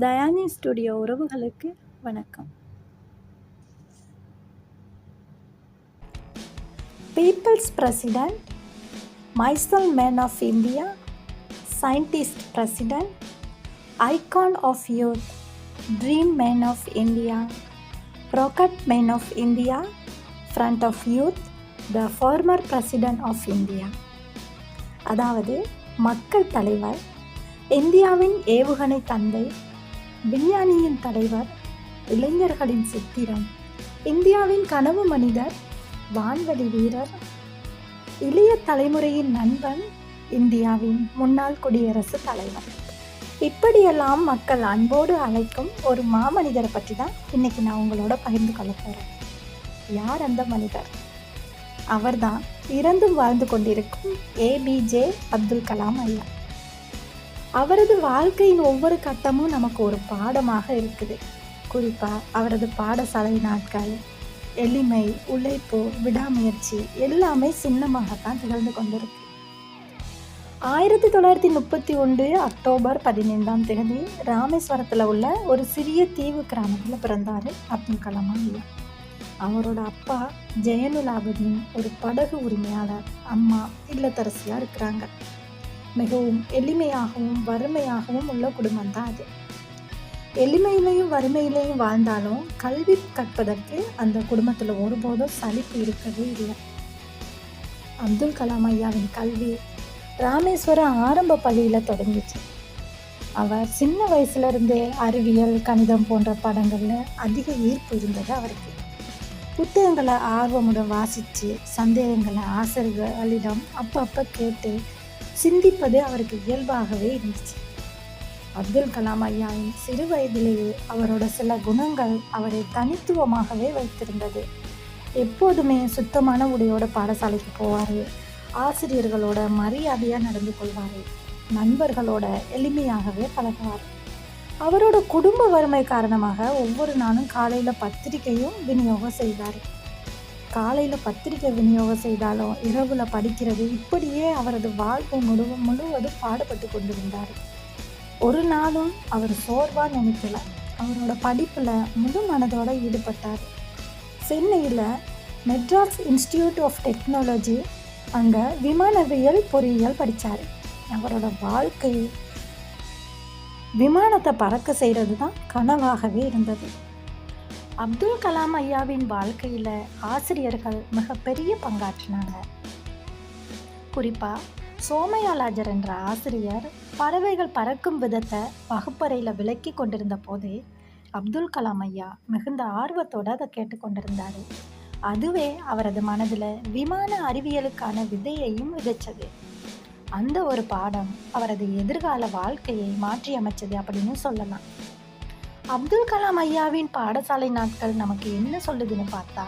தயானி studio உறவுகளுக்கு வணக்கம். People's president, missile man of India, scientist president, icon of youth, dream man of India, rocket man of India, friend of youth, the former president of India. அதாவது மக்கள் தலைவர், இந்தியாவின் ஏவுகணை தந்தை, விஞ்ஞானியின் தலைவர், இளைஞர்களின் சித்திரம், இந்தியாவின் கனவு மனிதர், வான்வெளி வீரர், இளைய தலைமுறையின் நண்பன், இந்தியாவின் முன்னாள் குடியரசுத் தலைவர். இப்படியெல்லாம் மக்கள் அன்போடு அழைக்கும் ஒரு மாமனிதரை பற்றி தான் இன்னைக்கு நான் உங்களோட பகிர்ந்து கொள்ள போகிறேன். யார் அந்த மனிதர்? அவர்தான் இறந்தும் வாழ்ந்து கொண்டிருக்கும் ஏபிஜே அப்துல் கலாம் ஐயா. அவரது வாழ்க்கையின் ஒவ்வொரு கட்டமும் நமக்கு ஒரு பாடமாக இருக்குது. குறிப்பாக அவரது பாடசாலை நாட்கள், எளிமை, உழைப்பு, விடாமுயற்சி எல்லாமே சின்னமாகத்தான் திகழ்ந்து கொண்டிருக்கு. 1931 அக்டோபர் 15 ராமேஸ்வரத்தில் உள்ள ஒரு சிறிய தீவு கிராமத்தில் பிறந்தார் அப்துல் கலாம் ஐயா. அவரோட அப்பா ஜெயனுலாபுதீன் ஒரு படகு உரிமையாளர், அம்மா இல்லத்தரசியாக இருக்கிறாங்க. மிகவும் எளிமையாகவும் வறுமையாகவும் உள்ள குடும்பம் தான் அது. எளிமையிலையும் வறுமையிலையும் வாழ்ந்தாலும் கல்வி கற்பதற்கு அந்த குடும்பத்தில் ஒருபோதும் சலிப்பு இருக்கவே இல்லை. அப்துல் கலாம் ஐயாவின் கல்வி ராமேஸ்வரம் ஆரம்ப பள்ளியில் தொடங்கிச்சு. அவர் சின்ன வயசுலேருந்தே அறிவியல், கணிதம் போன்ற பாடங்களில் அதிக ஈர்ப்பு இருந்தது அவருக்கு. புத்தகங்களை ஆர்வமுடன் வாசித்து சந்தேகங்களை ஆசிரியர்களிடம் அப்பப்போ கேட்டு சிந்திப்பது அவருக்கு இயல்பாகவே இருந்துச்சு. அப்துல் கலாம் ஐயாவின் சிறு வயதிலேயே அவரோட சில குணங்கள் அவரை தனித்துவமாகவே வைத்திருந்தது. எப்போதுமே சுத்தமான உடையோட பாடசாலைக்கு போவார், ஆசிரியர்களோட மரியாதையாக நடந்து கொள்வார், நண்பர்களோட எளிமையாகவே பழகுவார். அவரோட குடும்ப வறுமை காரணமாக ஒவ்வொரு நாளும் காலையில் பத்திரிகையும் விநியோகம் செய்தார். காலையில் பத்திரிகை விநியோகம் செய்தாலும் இரவில் படிக்கிறது, இப்படியே அவரது வாழ்க்கை முழுவதும் பாடுபட்டு கொண்டிருந்தார். ஒரு நாளும் அவர் சோர்வாக நினைக்கல. அவரோட படிப்பில் முழு மனதோடு ஈடுபட்டார். சென்னையில் மெட்ராஸ் இன்ஸ்டிடியூட் ஆஃப் டெக்னாலஜி, அங்கே விமானவியல் பொறியியல் படித்தார். அவரோட வாழ்க்கை விமானத்தை பறக்க செய்கிறது தான் கனவாகவே இருந்தது. அப்துல் கலாம் ஐயாவின் வாழ்க்கையில் ஆசிரியர்கள் மிகப்பெரிய பங்காற்றினாங்க. குறிப்பாக சோமயாலாஜர் என்ற ஆசிரியர் பறவைகள் பறக்கும் விதத்தை வகுப்பறையில் விளக்கி கொண்டிருந்த போதே அப்துல் கலாம் ஐயா மிகுந்த ஆர்வத்தோடு அதை கேட்டுக்கொண்டிருந்தார். அதுவே அவரது மனதில் விமான அறிவியலுக்கான விதையையும் விதைச்சது. அந்த ஒரு பாடம் அவரது எதிர்கால வாழ்க்கையை மாற்றி அமைச்சது அப்படின்னு சொல்லலாம். அப்துல் கலாம் ஐயாவின் பாடசாலை நாட்கள் நமக்கு என்ன சொல்லுதுன்னு பார்த்தா,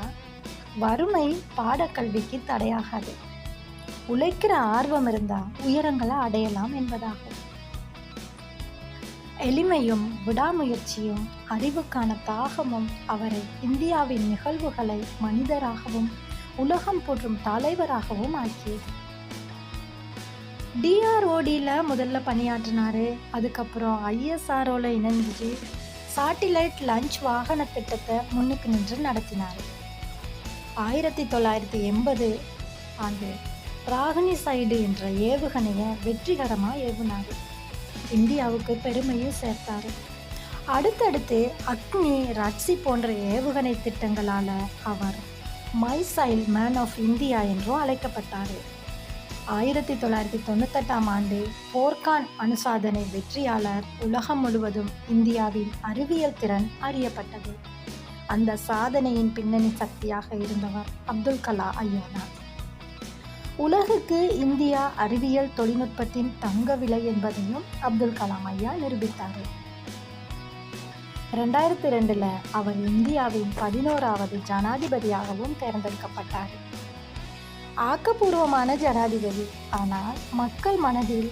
வறுமை பாடக்கல்விக்கு தடையாகாது, உழைக்கிற ஆர்வம் இருந்தால் உயரங்களை அடையலாம் என்பதாகும். எளிமையும் விடாமுயற்சியும் அறிவுக்கான தாகமும் அவரை இந்தியாவின் நிகழ்வுகளை மனிதராகவும் உலகம் போற்றும் தலைவராகவும் ஆக்கியது. DRODல முதல்ல பணியாற்றினார். அதுக்கப்புறம் ISROல இணைஞ்சு சாட்டிலைட் லஞ்ச் வாகன திட்டத்தை முன்னுக்கு நின்று நடத்தினார். 1980 ஆண்டு ராகினிசைடு என்ற ஏவுகணையை வெற்றிகரமாக ஏவுனார். இந்தியாவுக்கு பெருமையும் சேர்த்தார். அடுத்தடுத்து அக்னி, ரட்சி போன்ற ஏவுகணை திட்டங்களால் அவர் மைசைல் மேன் ஆஃப் இந்தியா என்றும் அழைக்கப்பட்டார். 1998 ஆண்டு போர்கான் அணுசாதனை வெற்றியாளர் உலகம் முழுவதும் இந்தியாவின் அறிவியல் திறன் அறியப்பட்டது. அந்த சாதனையின் பின்னணி சக்தியாக இருந்தவர் அப்துல் கலாம் ஐயா. உலகுக்கு இந்தியா அறிவியல் தொழில்நுட்பத்தின் தங்க விலை என்பதையும் அப்துல் கலாம் ஐயா நிரூபித்தார். 2002 அவர் இந்தியாவின் 11வது ஜனாதிபதியாகவும் தேர்ந்தெடுக்கப்பட்டார். ஆக்கப்பூர்வமான ஜனாதிபதி, ஆனால் மக்கள் மனதில்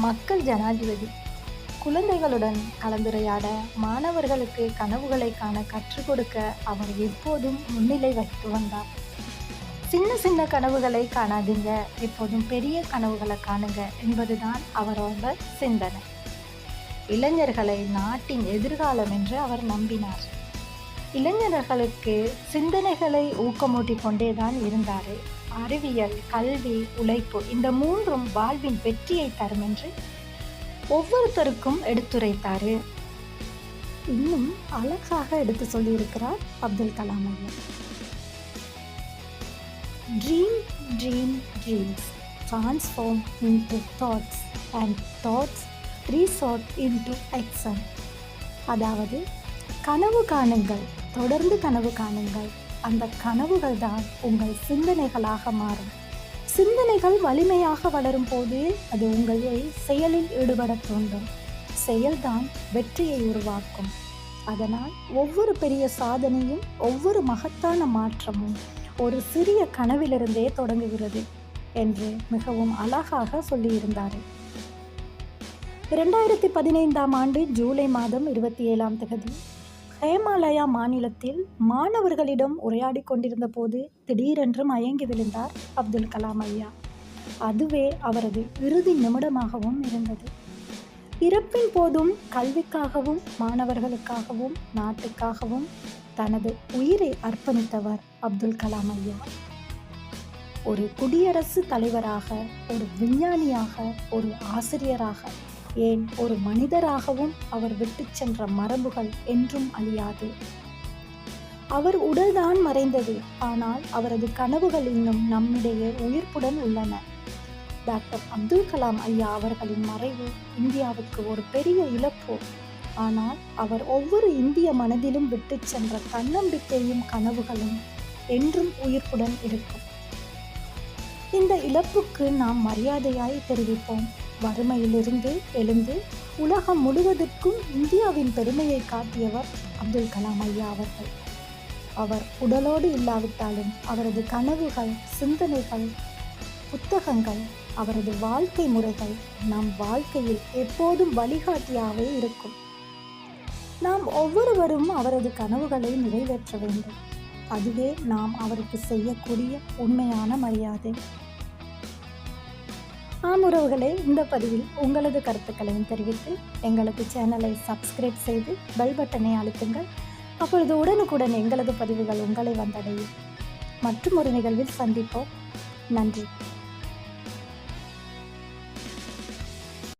மக்கள் ஜனாதிபதி. குழந்தைகளுடன் கலந்துரையாட, மாணவர்களுக்கு கனவுகளை காண கற்றுக் கொடுக்க அவர் எப்போதும் முன்னிலை வகித்து வந்தார். சின்ன சின்ன கனவுகளை காணாதீங்க, எப்போதும் பெரிய கனவுகளை காணுங்க என்பதுதான் அவரோட சிந்தனை. இளைஞர்களை நாட்டின் எதிர்காலம் என்று அவர் நம்பினார். இளைஞர்களுக்கு சிந்தனைகளை ஊக்கமூட்டிக் கொண்டேதான் இருந்தார். அறிவியல், கல்வி, உழைப்பு இந்த மூன்றும் வாழ்வின் வெற்றியை தரும் என்று ஒவ்வொருத்தருக்கும் எடுத்துரைத்தார். இன்னும் அழகாக எடுத்து சொல்லியிருக்கிறார் அப்துல் கலாம் ஐயா. Dream dream dreams transform into thoughts and thoughts resort into action. அதாவது கனவு காணுங்கள், தொடர்ந்து கனவு காணுங்கள். அந்த கனவுகள் தான் உங்கள் சிந்தனைகளாக மாறும். சிந்தனைகள் வலிமையாக வளரும் போது அது உங்களை செயலில் ஈடுபட தூண்டும். செயல்தான் வெற்றியை உருவாக்கும். அதனால் ஒவ்வொரு பெரிய சாதனையும், ஒவ்வொரு மகத்தான மாற்றமும் ஒரு சிறிய கனவிலிருந்தே தொடங்குகிறது என்று மிகவும் அழகாக சொல்லியிருந்தார். 2015ஆம் ஆண்டு ஜூலை மாதம் 27ஆம் தேதி ஹேமாலயா மாநிலத்தில் மாணவர்களிடம் உரையாடி கொண்டிருந்த போது திடீரென்று மயங்கி விழுந்தார் அப்துல் கலாம் ஐயா. அதுவே அவரது இறுதி நிமிடமாகவும் இருந்தது. இறப்பின் போதும் கல்விக்காகவும், மாணவர்களுக்காகவும், நாட்டுக்காகவும் தனது உயிரை அர்ப்பணித்தவர் அப்துல் கலாம் ஐயா. ஒரு குடியரசு தலைவராக, ஒரு விஞ்ஞானியாக, ஒரு ஆசிரியராக, ஏன் ஒரு மனிதராகவும் அவர் விட்டு சென்ற மரபுகள் என்றும் அழியாது. அவர் உடல்தான் மறைந்தது, ஆனால் அவரது கனவுகள் இன்னும் நம்மிடையே உயிர்ப்புடன் உள்ளன. டாக்டர் அப்துல் கலாம் ஐயா அவர்களின் மறைவு இந்தியாவுக்கு ஒரு பெரிய இழப்பு. ஆனால் அவர் ஒவ்வொரு இந்திய மனதிலும் விட்டு சென்ற தன்னம்பிக்கையும் கனவுகளும் என்றும் உயிர்ப்புடன் இருக்கும். இந்த இழப்புக்கு நாம் மரியாதையாய் தெரிவிப்போம். வறுமையிலிருந்து எழுந்து உலகம் முழுவதற்கும் இந்தியாவின் பெருமையை காட்டியவர் அப்துல் கலாம் ஐயா அவர்கள். அவர் உடலோடு இல்லாவிட்டாலும் அவரது கனவுகள், சிந்தனைகள், புத்தகங்கள், அவரது வாழ்க்கை முறைகள் நம் வாழ்க்கையில் எப்போதும் வழிகாட்டியாகவே இருக்கும். நாம் ஒவ்வொருவரும் அவரது கனவுகளை நிறைவேற்ற வேண்டும். அதுவே நாம் அவருக்கு செய்யக்கூடிய உண்மையான மரியாதை. உறவுகளே, இந்த பதிவில் உங்களது கருத்துக்களையும் தெரிவித்து எங்களது சேனலை சப்ஸ்கிரைப் செய்து பெல் பட்டனை அழுத்துங்கள். அப்பொழுது உடனுக்குடன் எங்களது பதிவுகள் உங்களை வந்தடையும். மற்றும் ஒரு நிகழ்வில் சந்திப்போம். நன்றி.